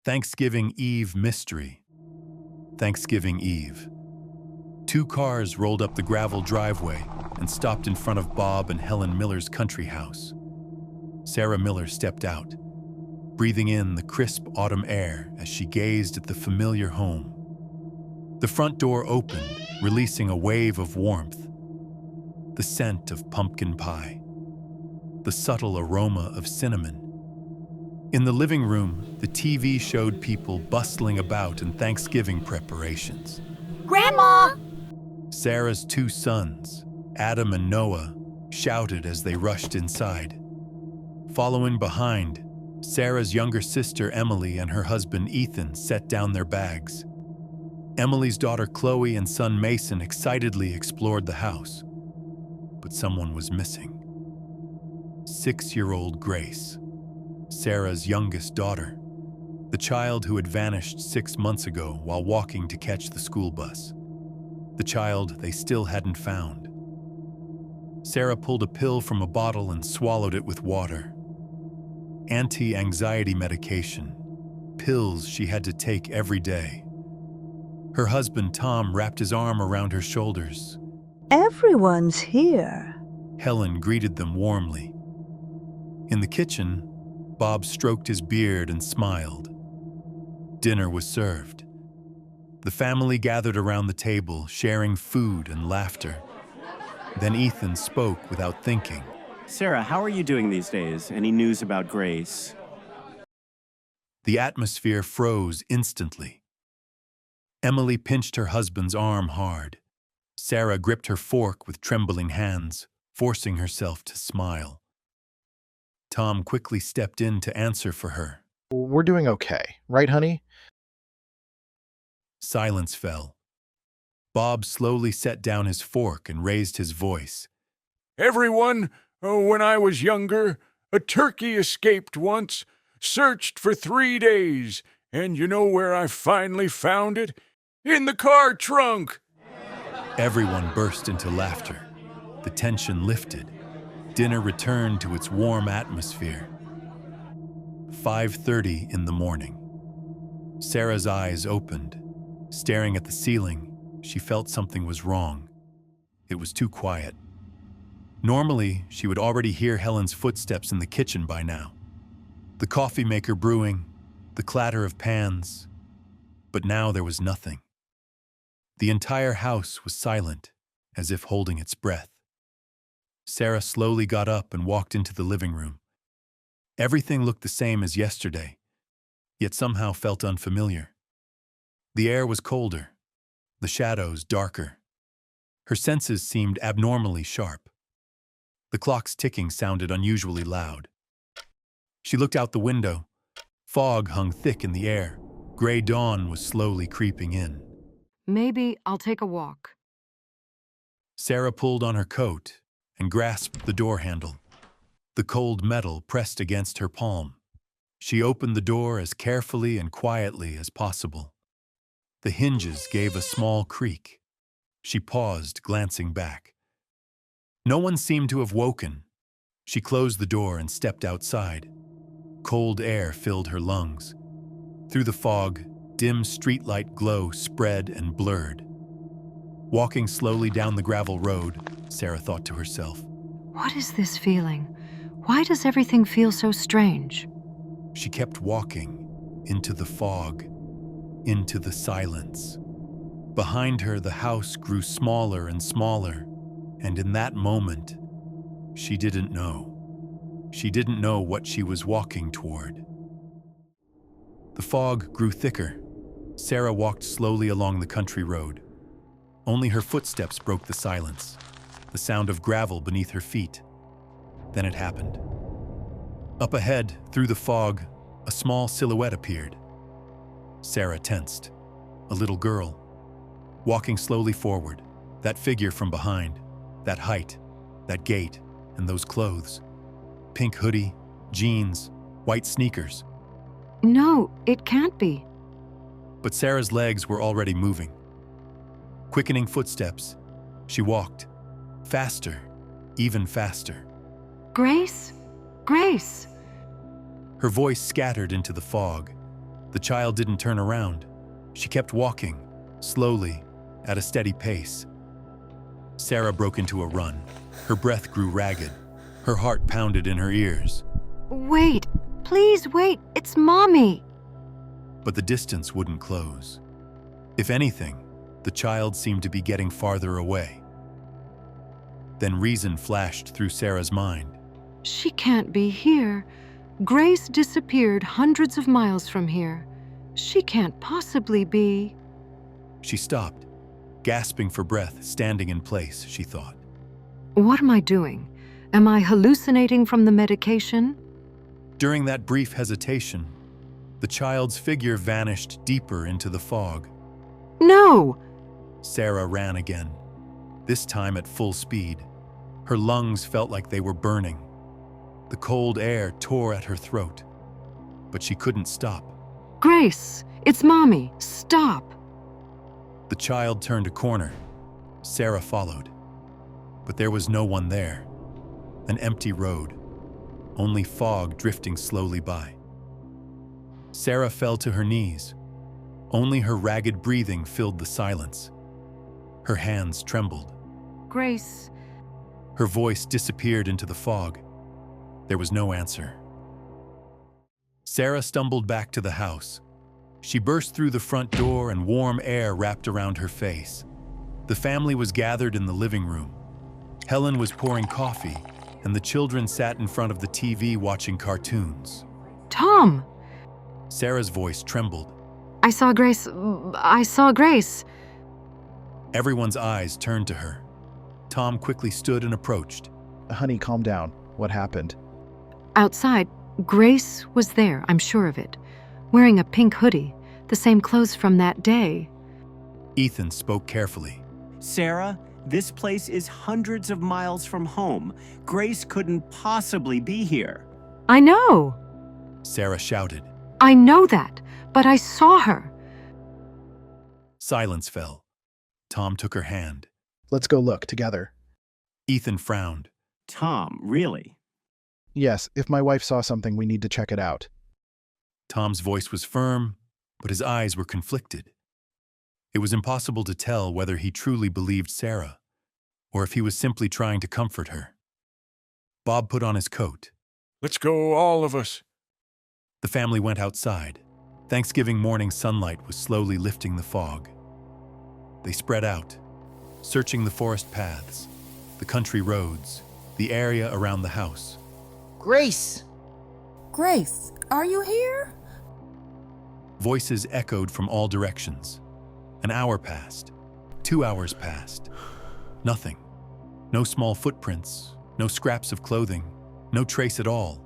Thanksgiving Eve mystery. Thanksgiving Eve. Two cars rolled up the gravel driveway and stopped in front of Bob and Helen Miller's country house. Sarah Miller stepped out, breathing in the crisp autumn air as she gazed at the familiar home. The front door opened, releasing a wave of warmth. The scent of pumpkin pie. The subtle aroma of cinnamon. In the living room, the TV showed people bustling about in Thanksgiving preparations. Grandma! Sarah's two sons, Adam and Noah, shouted as they rushed inside. Following behind, Sarah's younger sister Emily and her husband Ethan set down their bags. Emily's daughter Chloe and son Mason excitedly explored the house. But someone was missing. 6-year-old Grace, Sarah's youngest daughter, the child who had vanished 6 months ago while walking to catch the school bus. The child they still hadn't found. Sarah pulled a pill from a bottle and swallowed it with water. Anti-anxiety medication, pills she had to take every day. Her husband Tom wrapped his arm around her shoulders. Everyone's here. Helen greeted them warmly. In the kitchen, Bob stroked his beard and smiled. Dinner was served. The family gathered around the table, sharing food and laughter. Then Ethan spoke without thinking. Sarah, how are you doing these days? Any news about Grace? The atmosphere froze instantly. Emily pinched her husband's arm hard. Sarah gripped her fork with trembling hands, forcing herself to smile. Tom quickly stepped in to answer for her. We're doing okay, right, honey? Silence fell. Bob slowly set down his fork and raised his voice. Everyone, when I was younger, a turkey escaped once, searched for 3 days, and you know where I finally found it? In the car trunk! Everyone burst into laughter. The tension lifted. Dinner returned to its warm atmosphere. 5:30 in the morning. Sarah's eyes opened. Staring at the ceiling, she felt something was wrong. It was too quiet. Normally, she would already hear Helen's footsteps in the kitchen by now. The coffee maker brewing, the clatter of pans. But now there was nothing. The entire house was silent, as if holding its breath. Sarah slowly got up and walked into the living room. Everything looked the same as yesterday, yet somehow felt unfamiliar. The air was colder, the shadows darker. Her senses seemed abnormally sharp. The clock's ticking sounded unusually loud. She looked out the window. Fog hung thick in the air. Gray dawn was slowly creeping in. Maybe I'll take a walk. Sarah pulled on her coat and grasped the door handle. The cold metal pressed against her palm. She opened the door as carefully and quietly as possible. The hinges gave a small creak. She paused, glancing back. No one seemed to have woken. She closed the door and stepped outside. Cold air filled her lungs. Through the fog, dim streetlight glow spread and blurred. Walking slowly down the gravel road, Sarah thought to herself. What is this feeling? Why does everything feel so strange? She kept walking into the fog, into the silence. Behind her, the house grew smaller and smaller, and in that moment, she didn't know. She didn't know what she was walking toward. The fog grew thicker. Sarah walked slowly along the country road. Only her footsteps broke the silence, the sound of gravel beneath her feet. Then it happened. Up ahead, through the fog, a small silhouette appeared. Sarah tensed. A little girl. Walking slowly forward, that figure from behind, that height, that gait, and those clothes. Pink hoodie, jeans, white sneakers. No, it can't be. But Sarah's legs were already moving. Quickening footsteps, she walked. Faster, even faster. Grace? Grace! Her voice scattered into the fog. The child didn't turn around. She kept walking, slowly, at a steady pace. Sarah broke into a run. Her breath grew ragged. Her heart pounded in her ears. Wait, please wait, it's Mommy. But the distance wouldn't close. If anything, the child seemed to be getting farther away. Then reason flashed through Sarah's mind. She can't be here. Grace disappeared hundreds of miles from here. She can't possibly be. She stopped, gasping for breath, standing in place, she thought. What am I doing? Am I hallucinating from the medication? During that brief hesitation, the child's figure vanished deeper into the fog. No! Sarah ran again, this time at full speed. Her lungs felt like they were burning. The cold air tore at her throat, but she couldn't stop. Grace, it's Mommy. Stop. The child turned a corner. Sarah followed. But there was no one there. An empty road. Only fog drifting slowly by. Sarah fell to her knees. Only her ragged breathing filled the silence. Her hands trembled. Grace. Her voice disappeared into the fog. There was no answer. Sarah stumbled back to the house. She burst through the front door and warm air wrapped around her face. The family was gathered in the living room. Helen was pouring coffee, and the children sat in front of the TV watching cartoons. Tom! Sarah's voice trembled. I saw Grace. Everyone's eyes turned to her. Tom quickly stood and approached. Honey, calm down. What happened? Outside, Grace was there, I'm sure of it, wearing a pink hoodie, the same clothes from that day. Ethan spoke carefully. Sarah, this place is hundreds of miles from home. Grace couldn't possibly be here. I know. Sarah shouted. I know that, but I saw her. Silence fell. Tom took her hand. Let's go look together. Ethan frowned. Tom, really? Yes, if my wife saw something, we need to check it out. Tom's voice was firm, but his eyes were conflicted. It was impossible to tell whether he truly believed Sarah, or if he was simply trying to comfort her. Bob put on his coat. Let's go, all of us. The family went outside. Thanksgiving morning sunlight was slowly lifting the fog. They spread out, searching the forest paths, the country roads, the area around the house. Grace! Grace, are you here? Voices echoed from all directions. An hour passed. 2 hours passed. Nothing. No small footprints, no scraps of clothing, no trace at all.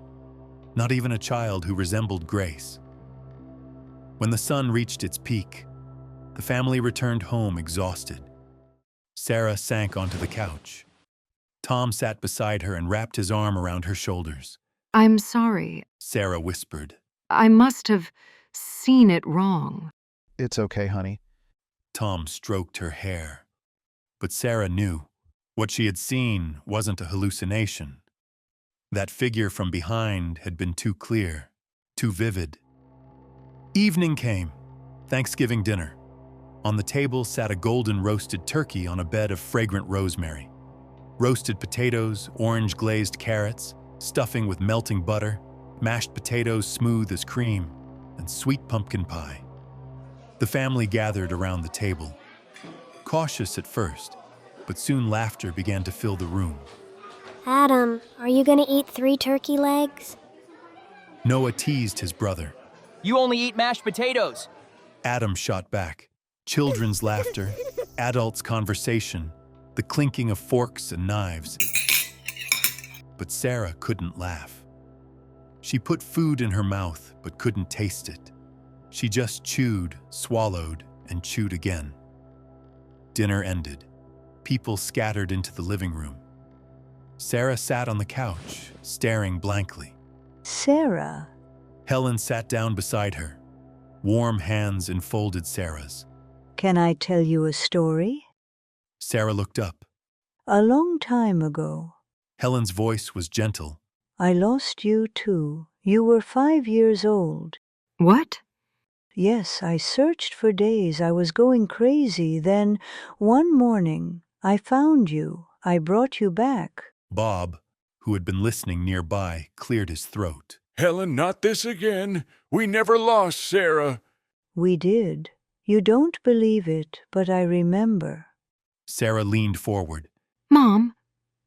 Not even a child who resembled Grace. When the sun reached its peak, the family returned home exhausted. Sarah sank onto the couch. Tom sat beside her and wrapped his arm around her shoulders. I'm sorry. Sarah whispered. I must have seen it wrong. It's okay, honey. Tom stroked her hair. But Sarah knew. What she had seen wasn't a hallucination. That figure from behind had been too clear, too vivid. Evening came. Thanksgiving dinner. On the table sat a golden roasted turkey on a bed of fragrant rosemary. Roasted potatoes, orange glazed carrots, stuffing with melting butter, mashed potatoes smooth as cream, and sweet pumpkin pie. The family gathered around the table. Cautious at first, but soon laughter began to fill the room. Adam, are you gonna eat 3 turkey legs? Noah teased his brother. You only eat mashed potatoes. Adam shot back. Children's laughter, adults' conversation, the clinking of forks and knives. But Sarah couldn't laugh. She put food in her mouth but couldn't taste it. She just chewed, swallowed, and chewed again. Dinner ended. People scattered into the living room. Sarah sat on the couch, staring blankly. Sarah. Helen sat down beside her. Warm hands enfolded Sarah's. Can I tell you a story? Sarah looked up. A long time ago, Helen's voice was gentle. I lost you too. You were 5 years old. What? Yes, I searched for days. I was going crazy. Then, one morning, I found you. I brought you back. Bob, who had been listening nearby, cleared his throat. Helen, not this again. We never lost Sarah. We did. You don't believe it, but I remember. Sarah leaned forward. Mom,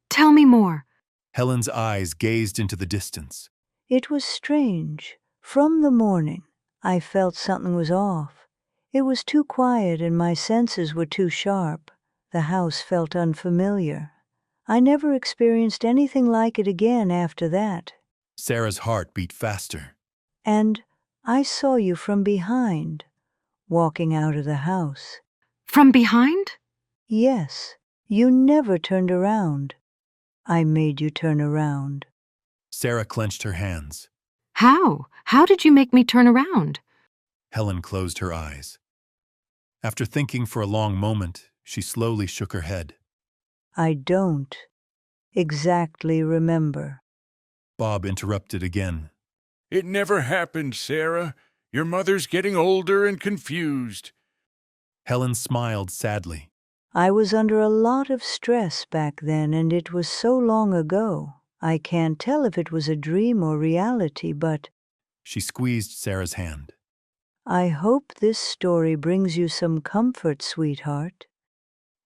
tell me more. Helen's eyes gazed into the distance. It was strange. From the morning, I felt something was off. It was too quiet and my senses were too sharp. The house felt unfamiliar. I never experienced anything like it again after that. Sarah's heart beat faster. And I saw you from behind, walking out of the house. From behind? Yes, you never turned around. I made you turn around. Sarah clenched her hands. How? How did you make me turn around? Helen closed her eyes. After thinking for a long moment, she slowly shook her head. I don't exactly remember. Bob interrupted again. It never happened, Sarah. Your mother's getting older and confused. Helen smiled sadly. I was under a lot of stress back then, and it was so long ago. I can't tell if it was a dream or reality, but She squeezed Sarah's hand. I hope this story brings you some comfort, sweetheart.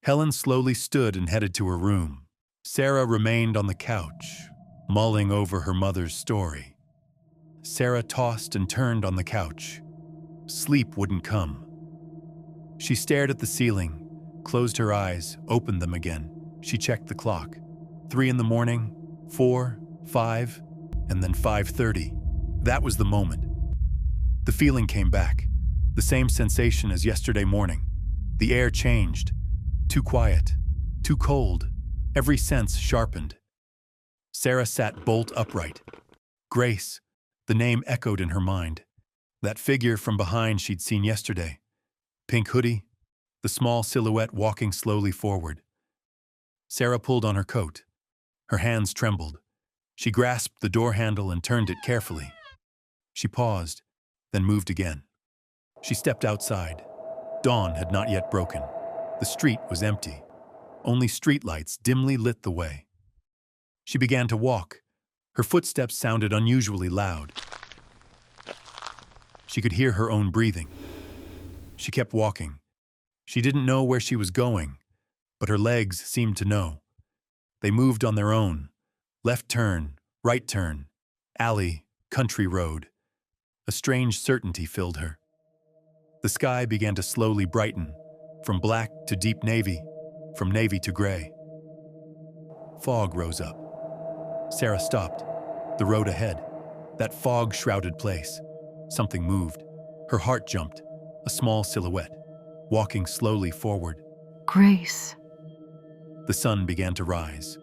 Helen slowly stood and headed to her room. Sarah remained on the couch, mulling over her mother's story. Sarah tossed and turned on the couch. Sleep wouldn't come. She stared at the ceiling, closed her eyes, opened them again. She checked the clock. 3 in the morning, 4, 5, and then 5:30. That was the moment. The feeling came back, the same sensation as yesterday morning. The air changed. Too quiet, too cold, every sense sharpened. Sarah sat bolt upright. Grace, the name echoed in her mind. That figure from behind she'd seen yesterday. Pink hoodie, the small silhouette walking slowly forward. Sarah pulled on her coat. Her hands trembled. She grasped the door handle and turned it carefully. She paused, then moved again. She stepped outside. Dawn had not yet broken. The street was empty. Only streetlights dimly lit the way. She began to walk. Her footsteps sounded unusually loud. She could hear her own breathing. She kept walking. She didn't know where she was going, but her legs seemed to know. They moved on their own. Left turn, right turn, alley, country road. A strange certainty filled her. The sky began to slowly brighten, from black to deep navy, from navy to gray. Fog rose up. Sarah stopped. The road ahead, that fog-shrouded place. Something moved. Her heart jumped. A small silhouette, walking slowly forward. Grace. The sun began to rise.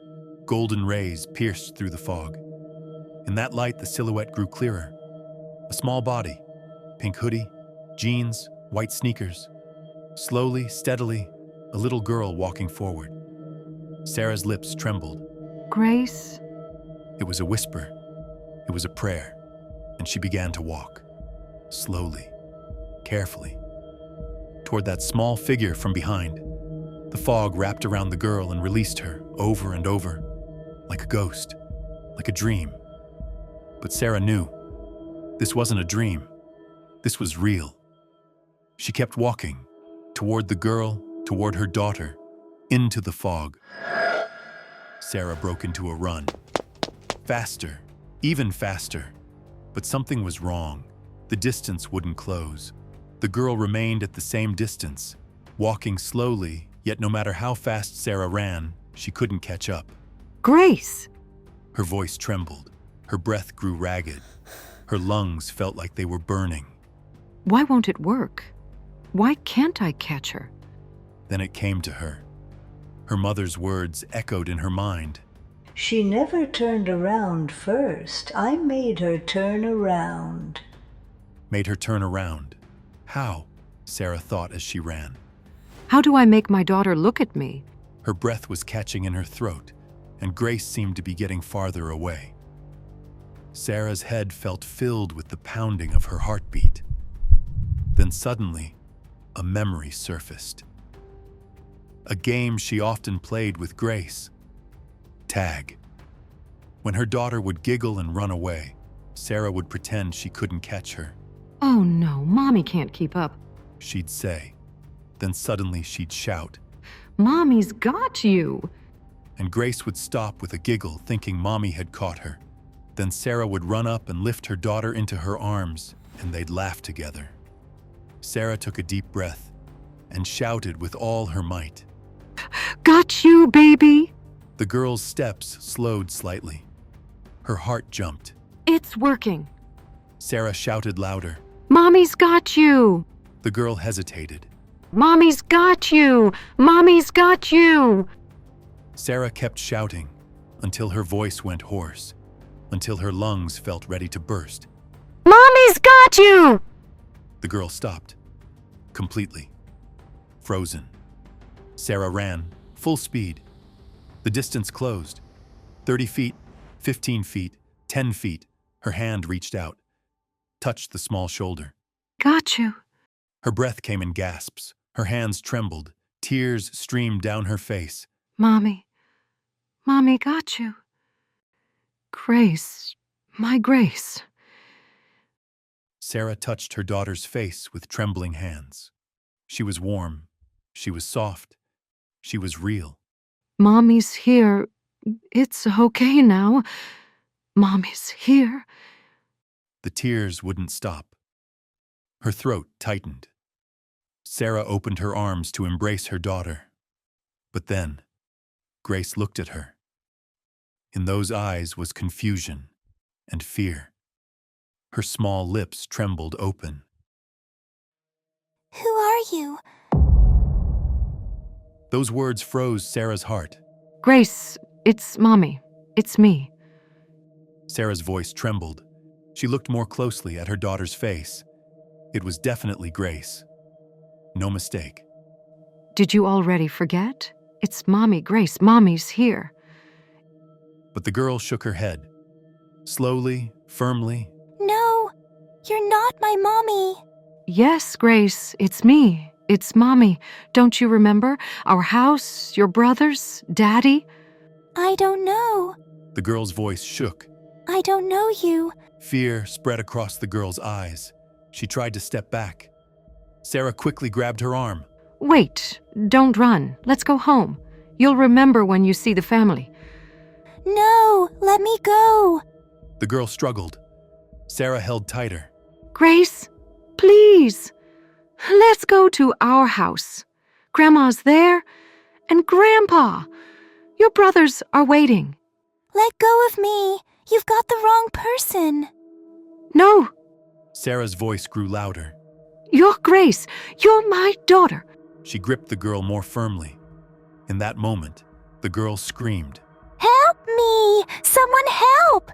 Golden rays pierced through the fog. In that light, the silhouette grew clearer. A small body, pink hoodie, jeans, white sneakers. Slowly, steadily, a little girl walking forward. Sarah's lips trembled. Grace. It was a whisper. It was a prayer. And she began to walk. Slowly, carefully, toward that small figure from behind. The fog wrapped around the girl and released her over and over, like a ghost, like a dream. But Sarah knew this wasn't a dream. This was real. She kept walking, toward the girl, toward her daughter, into the fog. Sarah broke into a run. Faster, even faster. But something was wrong. The distance wouldn't close. The girl remained at the same distance, walking slowly, yet no matter how fast Sarah ran, she couldn't catch up. Grace! Her voice trembled. Her breath grew ragged. Her lungs felt like they were burning. Why won't it work? Why can't I catch her? Then it came to her. Her mother's words echoed in her mind. She never turned around first. I made her turn around. Made her turn around. How? Sarah thought as she ran. How do I make my daughter look at me? Her breath was catching in her throat, and Grace seemed to be getting farther away. Sarah's head felt filled with the pounding of her heartbeat. Then suddenly, a memory surfaced. A game she often played with Grace. Tag. When her daughter would giggle and run away, Sarah would pretend she couldn't catch her. Oh no, Mommy can't keep up. She'd say. Then suddenly she'd shout. Mommy's got you. And Grace would stop with a giggle, thinking Mommy had caught her. Then Sarah would run up and lift her daughter into her arms, and they'd laugh together. Sarah took a deep breath and shouted with all her might. Got you, baby. The girl's steps slowed slightly. Her heart jumped. It's working. Sarah shouted louder. Mommy's got you. The girl hesitated. Mommy's got you. Mommy's got you. Sarah kept shouting until her voice went hoarse, until her lungs felt ready to burst. Mommy's got you. The girl stopped, completely frozen. Sarah ran, full speed. The distance closed. 30 feet, 15 feet, 10 feet. Her hand reached out, touched the small shoulder. Got you. Her breath came in gasps. Her hands trembled. Tears streamed down her face. Mommy got you. Grace, my Grace. Sarah touched her daughter's face with trembling hands. She was warm. She was soft. She was real. Mommy's here. It's okay now. Mommy's here. The tears wouldn't stop. Her throat tightened. Sarah opened her arms to embrace her daughter. But then, Grace looked at her. In those eyes was confusion and fear. Her small lips trembled open. Who are you? Those words froze Sarah's heart. Grace, it's Mommy. It's me. Sarah's voice trembled. She looked more closely at her daughter's face. It was definitely Grace. No mistake. Did you already forget? It's Mommy, Grace. Mommy's here. But the girl shook her head. Slowly, firmly. No, you're not my mommy. Yes, Grace, it's me. It's Mommy. Don't you remember? Our house, your brothers, Daddy? I don't know. The girl's voice shook. I don't know you. Fear spread across the girl's eyes. She tried to step back. Sarah quickly grabbed her arm. Wait, don't run. Let's go home. You'll remember when you see the family. No, let me go. The girl struggled. Sarah held tighter. Grace, please. Let's go to our house. Grandma's there, and Grandpa. Your brothers are waiting. Let go of me. You've got the wrong person. No, Sarah's voice grew louder. you're Grace. You're my daughter. She gripped the girl more firmly. In that moment, the girl screamed. Help me! Someone help!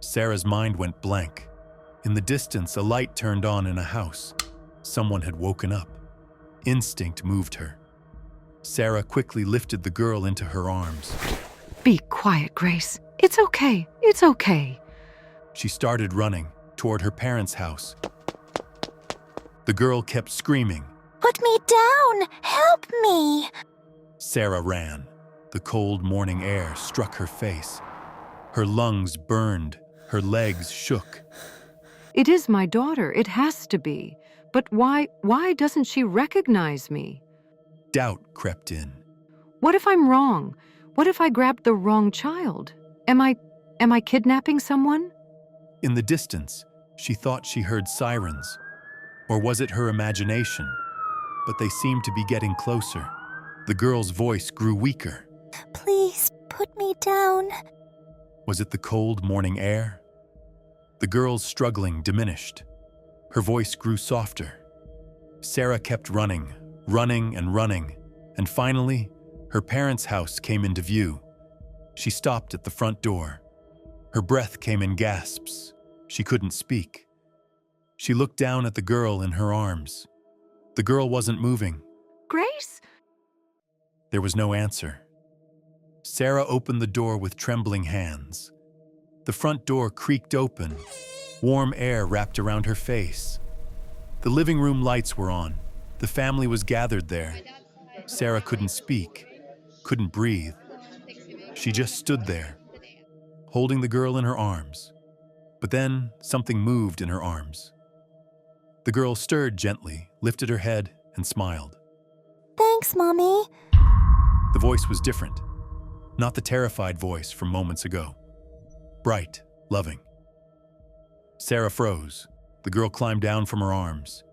Sarah's mind went blank. In the distance, a light turned on in a house. Someone had woken up. Instinct moved her. Sarah quickly lifted the girl into her arms. Be quiet, Grace. It's okay. It's okay. She started running toward her parents' house. The girl kept screaming. Put me down! Help me! Sarah ran. The cold morning air struck her face. Her lungs burned. Her legs shook. It is my daughter. It has to be. But why doesn't she recognize me? Doubt crept in. What if I'm wrong? What if I grabbed the wrong child? Am I kidnapping someone? In the distance, she thought she heard sirens. Or was it her imagination? But they seemed to be getting closer. The girl's voice grew weaker. Please put me down. Was it the cold morning air? The girl's struggling diminished. Her voice grew softer. Sarah kept running, and finally, her parents' house came into view. She stopped at the front door. Her breath came in gasps. She couldn't speak. She looked down at the girl in her arms. The girl wasn't moving. Grace? There was no answer. Sarah opened the door with trembling hands. The front door creaked open. Warm air wrapped around her face. The living room lights were on. The family was gathered there. Sarah couldn't speak, couldn't breathe. She just stood there, holding the girl in her arms. But then something moved in her arms. The girl stirred gently, lifted her head, and smiled. Thanks, Mommy. The voice was different, not the terrified voice from moments ago. Bright, loving. Sarah froze. The girl climbed down from her arms,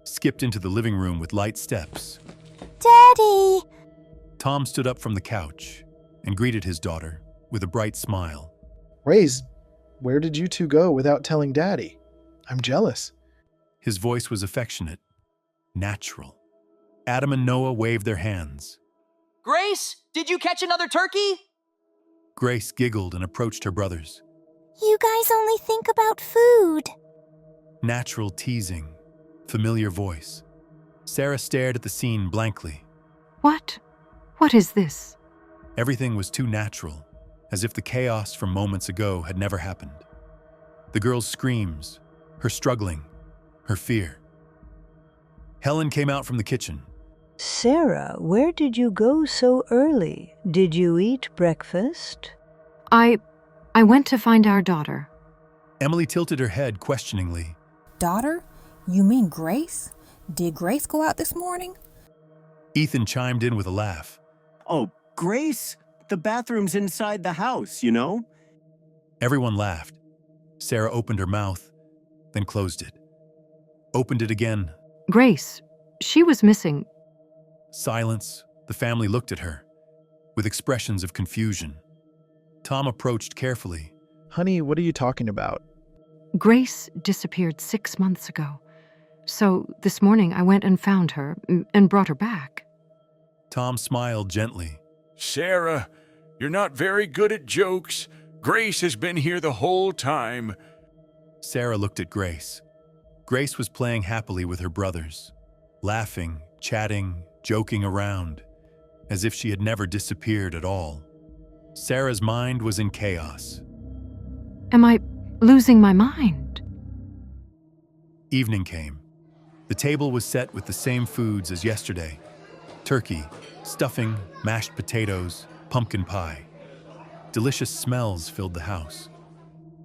skipped into the living room with light steps. Daddy! Tom stood up from the couch and greeted his daughter with a bright smile. Grace, where did you two go without telling Daddy? I'm jealous. His voice was affectionate, natural. Adam and Noah waved their hands. Grace, did you catch another turkey? Grace giggled and approached her brothers. You guys only think about food. Natural teasing, familiar voice. Sarah stared at the scene blankly. What? What is this? Everything was too natural, as if the chaos from moments ago had never happened. The girl's screams, her struggling, her fear. Helen came out from the kitchen. Sarah, where did you go so early? Did you eat breakfast? I went to find our daughter. Emily tilted her head questioningly. Daughter? You mean Grace? Did Grace go out this morning? Ethan chimed in with a laugh. Oh, Grace? The bathroom's inside the house, you know? Everyone laughed. Sarah opened her mouth, then closed it. Opened it again. Grace, she was missing. Silence. The family looked at her, with expressions of confusion. Tom approached carefully. Honey, what are you talking about? Grace disappeared 6 months ago. So this morning I went and found her and brought her back. Tom smiled gently. Sarah, you're not very good at jokes. Grace has been here the whole time. Sarah looked at Grace. Grace was playing happily with her brothers, laughing, chatting, joking around, as if she had never disappeared at all. Sarah's mind was in chaos. Am I losing my mind? Evening came. The table was set with the same foods as yesterday. Turkey, stuffing, mashed potatoes, pumpkin pie. Delicious smells filled the house.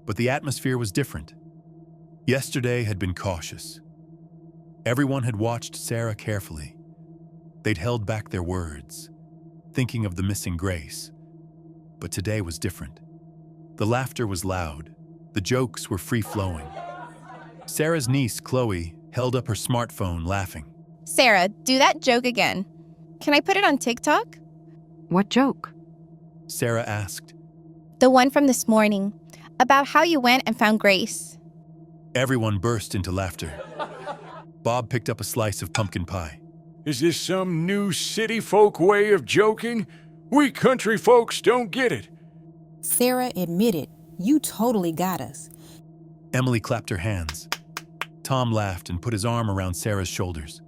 But the atmosphere was different. Yesterday had been cautious. Everyone had watched Sarah carefully. They'd held back their words, thinking of the missing Grace. But today was different. The laughter was loud. The jokes were free-flowing. Sarah's niece, Chloe, held up her smartphone, laughing. Sarah, do that joke again. Can I put it on TikTok? What joke? Sarah asked. The one from this morning, about how you went and found Grace. Everyone burst into laughter. Bob picked up a slice of pumpkin pie. Is this some new city folk way of joking? We country folks don't get it. Sarah admitted, you totally got us. Emily clapped her hands. Tom laughed and put his arm around Sarah's shoulders.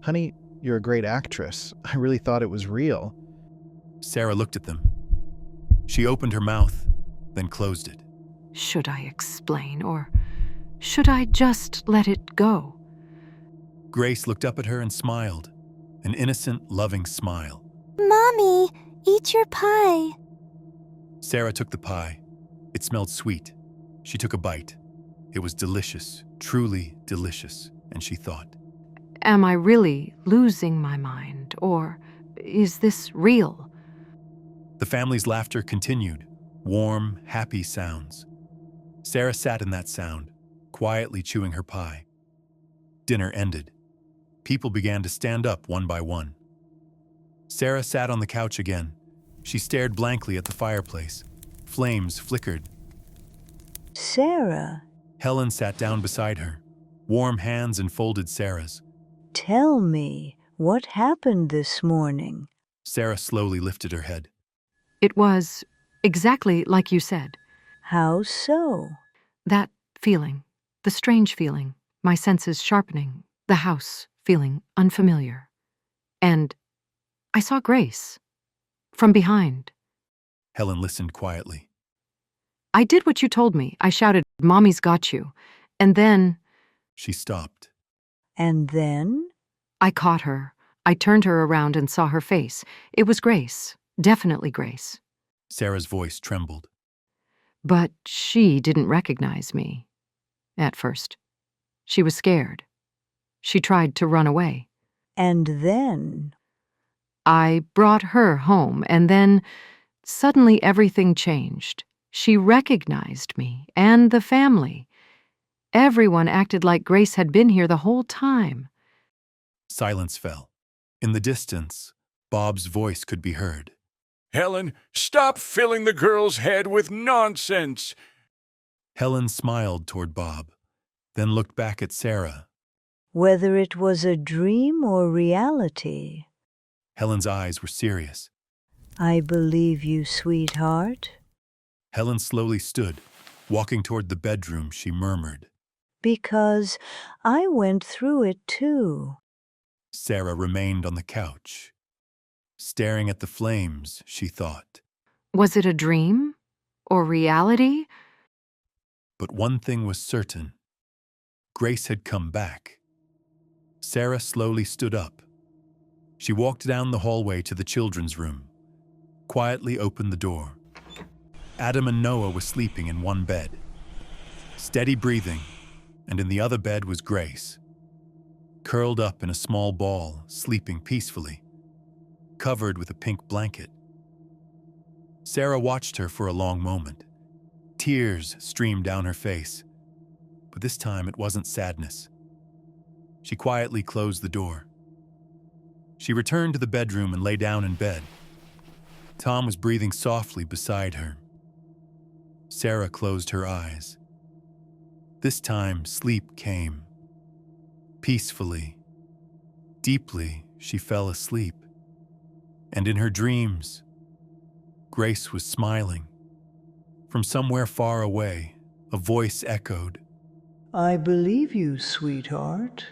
Honey, you're a great actress. I really thought it was real. Sarah looked at them. She opened her mouth, then closed it. Should I explain, or should I just let it go? Grace looked up at her and smiled, an innocent, loving smile. Mommy, eat your pie. Sarah took the pie. It smelled sweet. She took a bite. It was delicious, truly delicious, and she thought, Am I really losing my mind, or is this real? The family's laughter continued, warm, happy sounds. Sarah sat in that sound, quietly chewing her pie. Dinner ended. People began to stand up one by one. Sarah sat on the couch again. She stared blankly at the fireplace. Flames flickered. Sarah, Helen sat down beside her. Warm hands enfolded Sarah's. tell me, what happened this morning? Sarah slowly lifted her head. It was exactly like you said. How so? That feeling, the strange feeling, my senses sharpening, the house feeling unfamiliar. And I saw Grace from behind. Helen listened quietly. I did what you told me. I shouted, Mommy's got you. And then She stopped. And then? I caught her. I turned her around and saw her face. It was Grace. Definitely Grace. Sarah's voice trembled. But she didn't recognize me. At first. She was scared. She tried to run away. And then? I brought her home, and then suddenly everything changed. She recognized me and the family. Everyone acted like Grace had been here the whole time. Silence fell. In the distance, Bob's voice could be heard. Helen, stop filling the girl's head with nonsense. Helen smiled toward Bob, then looked back at Sarah. Whether it was a dream or reality. Helen's eyes were serious. I believe you, sweetheart. Helen slowly stood, walking toward the bedroom. She murmured. Because I went through it too. Sarah remained on the couch. Staring at the flames, she thought. Was it a dream? Or reality? But one thing was certain. Grace had come back. Sarah slowly stood up. She walked down the hallway to the children's room, quietly opened the door. Adam and Noah were sleeping in one bed. Steady breathing, and in the other bed was Grace, curled up in a small ball, sleeping peacefully, covered with a pink blanket. Sarah watched her for a long moment. Tears streamed down her face, but this time it wasn't sadness. She quietly closed the door. She returned to the bedroom and lay down in bed. Tom was breathing softly beside her. Sarah closed her eyes. This time, sleep came. Peacefully, deeply, she fell asleep. And in her dreams, Grace was smiling. From somewhere far away, a voice echoed. I believe you, sweetheart.